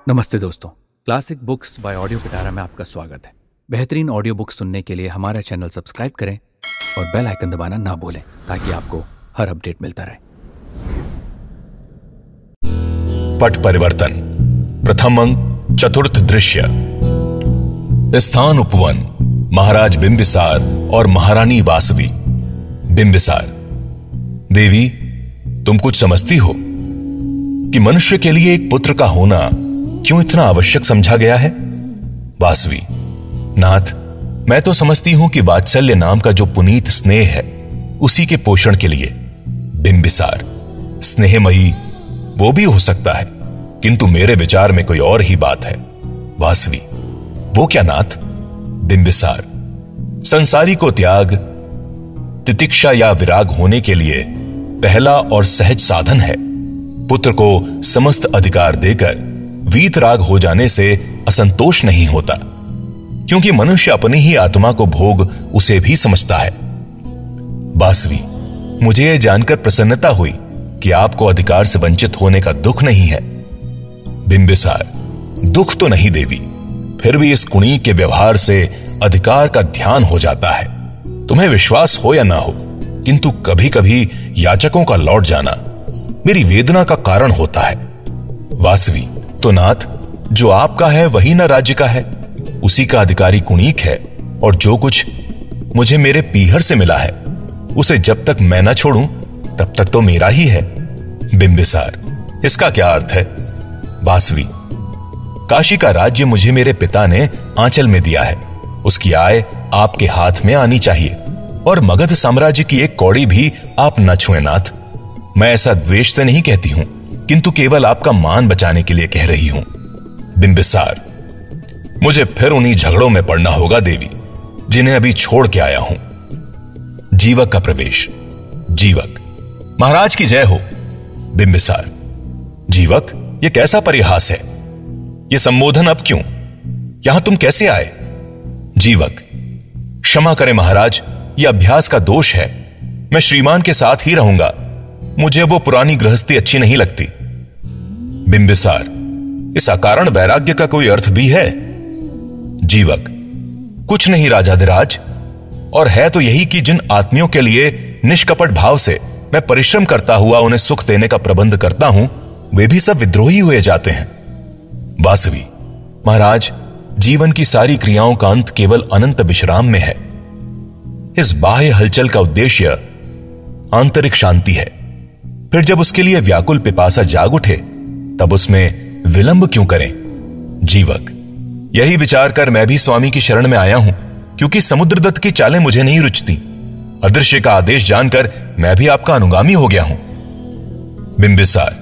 नमस्ते दोस्तों, classic books bye audio पिटारा में आपका स्वागत है। बेहतरीन ऑडियो बुक सुनने के लिए हमारा चैनल सब्सक्राइब करें और बेल आइकन दबाना ना भूलें ताकि आपको हर अपडेट मिलता रहे। पट परिवर्तन, प्रथम अंक, चतुर्थ दृश्य। स्थान उपवन, महाराज बिंबिसार और महारानी वासवी। बिंबिसार: देवी, तुम कुछ समझती हो कि मनुष्य के लिए एक पुत्र का होना क्यों इतना आवश्यक समझा गया है? वासवी: नाथ, मैं तो समझती हूं कि वात्सल्य नाम का जो पुनीत स्नेह है उसी के पोषण के लिए। बिंबिसार: स्नेहमयी वो भी हो सकता है, किंतु मेरे विचार में कोई और ही बात है। वासवी: वो क्या नाथ? बिंबिसार: संसारी को त्याग, तितिक्षा या विराग होने के लिए पहला और सहज साधन है। पुत्र को समस्त अधिकार देकर वीतराग हो जाने से असंतोष नहीं होता, क्योंकि मनुष्य अपनी ही आत्मा को भोग उसे भी समझता है। वासवी: मुझे यह जानकर प्रसन्नता हुई कि आपको अधिकार से वंचित होने का दुख नहीं है। बिंबिसार: दुख तो नहीं देवी, फिर भी इस कुणी के व्यवहार से अधिकार का ध्यान हो जाता है। तुम्हें विश्वास हो या ना हो, किंतु कभी कभी याचकों का लौट जाना मेरी वेदना का कारण होता है। वासवी: तो नाथ, जो आपका है वही ना राज्य का है, उसी का अधिकारी कुणीक है, और जो कुछ मुझे मेरे पीहर से मिला है उसे जब तक मैं ना छोड़ूं तब तक तो मेरा ही है। बिंबिसार: इसका क्या अर्थ है? वासवी: काशी का राज्य मुझे मेरे पिता ने आंचल में दिया है, उसकी आय आपके हाथ में आनी चाहिए, और मगध साम्राज्य की एक कौड़ी भी आप न छुएं नाथ। मैं ऐसा द्वेष से नहीं कहती हूं, किंतु केवल आपका मान बचाने के लिए कह रही हूं। बिंबिसार: मुझे फिर उन्हीं झगड़ों में पड़ना होगा देवी, जिन्हें अभी छोड़ के आया हूं। जीवक का प्रवेश। जीवक: महाराज की जय हो। बिंबिसार: जीवक, यह कैसा परिहास है? यह संबोधन अब क्यों? यहां तुम कैसे आए? जीवक: क्षमा करें महाराज, यह अभ्यास का दोष है। मैं श्रीमान के साथ ही रहूंगा, मुझे वो पुरानी गृहस्थी अच्छी नहीं लगती। बिंबिसार: इस अकारण वैराग्य का कोई अर्थ भी है? जीवक: कुछ नहीं राजाधिराज, और है तो यही कि जिन आत्मियों के लिए निष्कपट भाव से मैं परिश्रम करता हुआ उन्हें सुख देने का प्रबंध करता हूं, वे भी सब विद्रोही हुए जाते हैं। वासवी: महाराज, जीवन की सारी क्रियाओं का अंत केवल अनंत विश्राम में है। इस बाह्य हलचल का उद्देश्य आंतरिक शांति है। फिर जब उसके लिए व्याकुल पिपासा जाग उठे तब उसमें विलंब क्यों करें? जीवक: यही विचार कर मैं भी स्वामी की शरण में आया हूं, क्योंकि समुद्रदत्त की चालें मुझे नहीं रुचती। अदृश्य का आदेश जानकर मैं भी आपका अनुगामी हो गया हूं। बिंबिसार: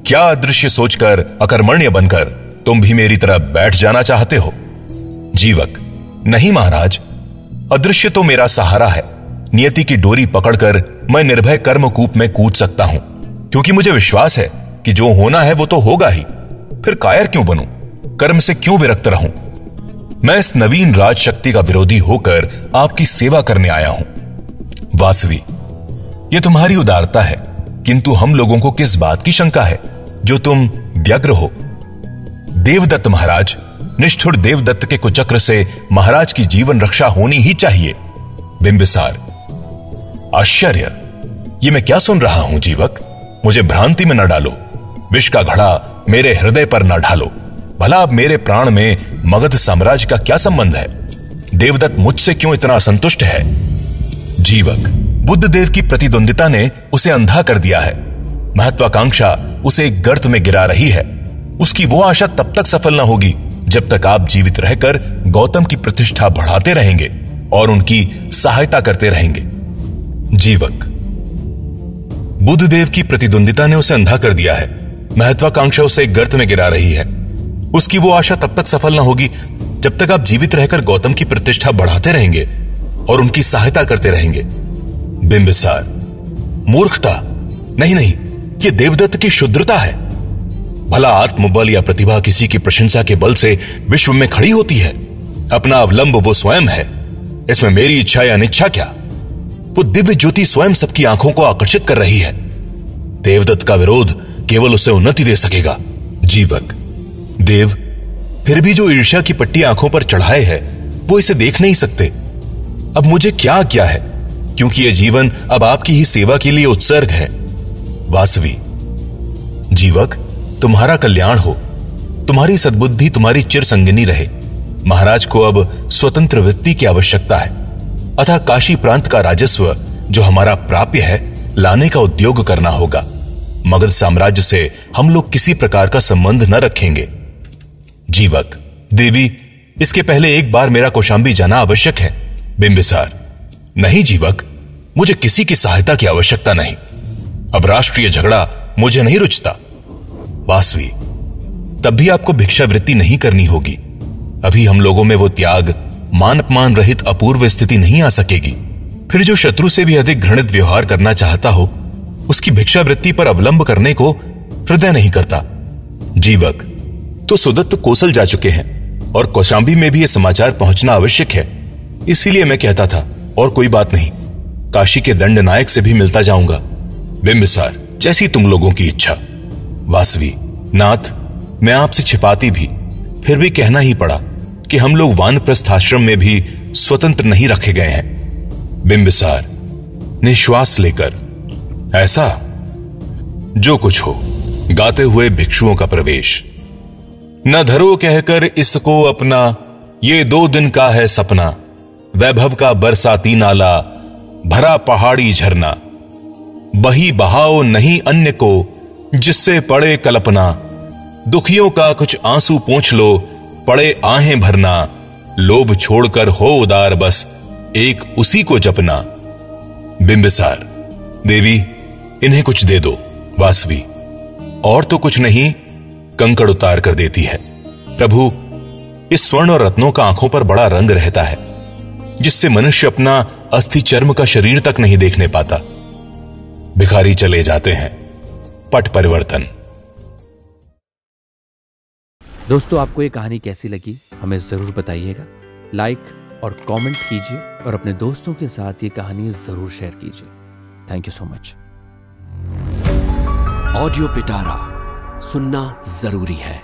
क्या अदृश्य सोचकर अकर्मण्य बनकर तुम भी मेरी तरह बैठ जाना चाहते हो? जीवक: नहीं महाराज, अदृश्य तो मेरा सहारा है। नियति की डोरी पकड़कर मैं निर्भय कर्मकूप में कूद सकता हूं, क्योंकि मुझे विश्वास है कि जो होना है वो तो होगा ही। फिर कायर क्यों बनूं? कर्म से क्यों विरक्त रहूं? मैं इस नवीन राज शक्ति का विरोधी होकर आपकी सेवा करने आया हूं। वासवी: यह तुम्हारी उदारता है, किंतु हम लोगों को किस बात की शंका है जो तुम व्यग्र हो? देवदत्त महाराज, निष्ठुर देवदत्त के कुचक्र से महाराज की जीवन रक्षा होनी ही चाहिए। बिंबिसार: आश्चर्य, ये मैं क्या सुन रहा हूं जीवक? मुझे भ्रांति में न डालो, विष का घड़ा मेरे हृदय पर न ढालो। भला अब मेरे प्राण में मगध साम्राज्य का क्या संबंध है? देवदत्त मुझसे क्यों इतना असंतुष्ट है? जीवक: बुद्धदेव की प्रतिद्वंदिता ने उसे अंधा कर दिया है। महत्वाकांक्षा उसे एक गर्त में गिरा रही है। उसकी वो आशा तब तक सफल न होगी जब तक आप जीवित रहकर गौतम की प्रतिष्ठा बढ़ाते रहेंगे और उनकी सहायता करते रहेंगे। जीवक: बुद्धदेव की प्रतिद्वंदिता ने उसे अंधा कर दिया है। महत्वाकांक्षा उसे एक गर्त में गिरा रही है। उसकी वो आशा तब तक सफल न होगी जब तक आप जीवित रहकर गौतम की प्रतिष्ठा बढ़ाते रहेंगे और उनकी सहायता करते रहेंगे। बिंबिसार: मूर्खता! नहीं नहीं, यह देवदत्त की शुद्रता है। भला आत्मबल या प्रतिभा किसी की प्रशंसा के बल से विश्व में खड़ी होती है? अपना अवलंब वो स्वयं है, इसमें मेरी इच्छा या अनिच्छा क्या? वो दिव्य ज्योति स्वयं सबकी आंखों को आकर्षित कर रही है। देवदत्त का विरोध केवल उसे उन्नति दे सकेगा। जीवक: देव, फिर भी जो ईर्ष्या की पट्टी आंखों पर चढ़ाए है वो इसे देख नहीं सकते। अब मुझे क्या है, क्योंकि यह जीवन अब आपकी ही सेवा के लिए उत्सर्ग है। वासवी, जीवक, तुम्हारा कल्याण हो, तुम्हारी सद्बुद्धि तुम्हारी चिर संगिनी रहे। महाराज को अब स्वतंत्र वृत्ति की आवश्यकता है, अतः काशी प्रांत का राजस्व जो हमारा प्राप्य है लाने का उद्योग करना होगा। मगध साम्राज्य से हम लोग किसी प्रकार का संबंध न रखेंगे। जीवक, देवी, इसके पहले एक बार मेरा कौशांबी जाना आवश्यक है। बिंबिसार, नहीं जीवक, मुझे किसी की सहायता की आवश्यकता नहीं। अब राष्ट्रीय झगड़ा मुझे नहीं रुचता। वासवी, तब भी आपको भिक्षावृत्ति नहीं करनी होगी। अभी हम लोगों में वो त्याग, मान अपमान रहित अपूर्व स्थिति नहीं आ सकेगी। फिर जो शत्रु से भी अधिक घृणित व्यवहार करना चाहता हो, उसकी भिक्षावृत्ति पर अवलंब करने को हृदय नहीं करता। जीवक, तो सुदत्त कौशल जा चुके हैं और कौशांबी में भी यह समाचार पहुंचना आवश्यक है। इसीलिए मैं कहता था, और कोई बात नहीं। काशी के दंड नायक से भी मिलता जाऊंगा। बिंबिसार, जैसी तुम लोगों की इच्छा। वासवी, नाथ, मैं आपसे छिपाती भी, फिर भी कहना ही पड़ा कि हम लोग वानप्रस्थ आश्रम में भी स्वतंत्र नहीं रखे गए हैं। बिंबिसार, निश्वास लेकर, ऐसा जो कुछ हो। गाते हुए भिक्षुओं का प्रवेश। न धरो कहकर इसको अपना, ये 2 दिन का है सपना। वैभव का बरसाती नाला, भरा पहाड़ी झरना। बही बहाओ नहीं अन्य को, जिससे पड़े कल्पना। दुखियों का कुछ आंसू पोंछ लो, पड़े आहें भरना। लोभ छोड़कर हो उदार, बस एक उसी को जपना। बिंबिसार, देवी, इन्हें कुछ दे दो। वासवी, और तो कुछ नहीं, कंकड़ उतार कर देती है। प्रभु, इस स्वर्ण और रत्नों का आंखों पर बड़ा रंग रहता है, जिससे मनुष्य अपना अस्थि चर्म का शरीर तक नहीं देखने पाता। भिखारी चले जाते हैं। पट परिवर्तन। दोस्तों, आपको ये कहानी कैसी लगी हमें जरूर बताइएगा। लाइक और कमेंट कीजिए और अपने दोस्तों के साथ ये कहानी जरूर शेयर कीजिए। Thank you so much. Audio पिटारा सुनना जरूरी है।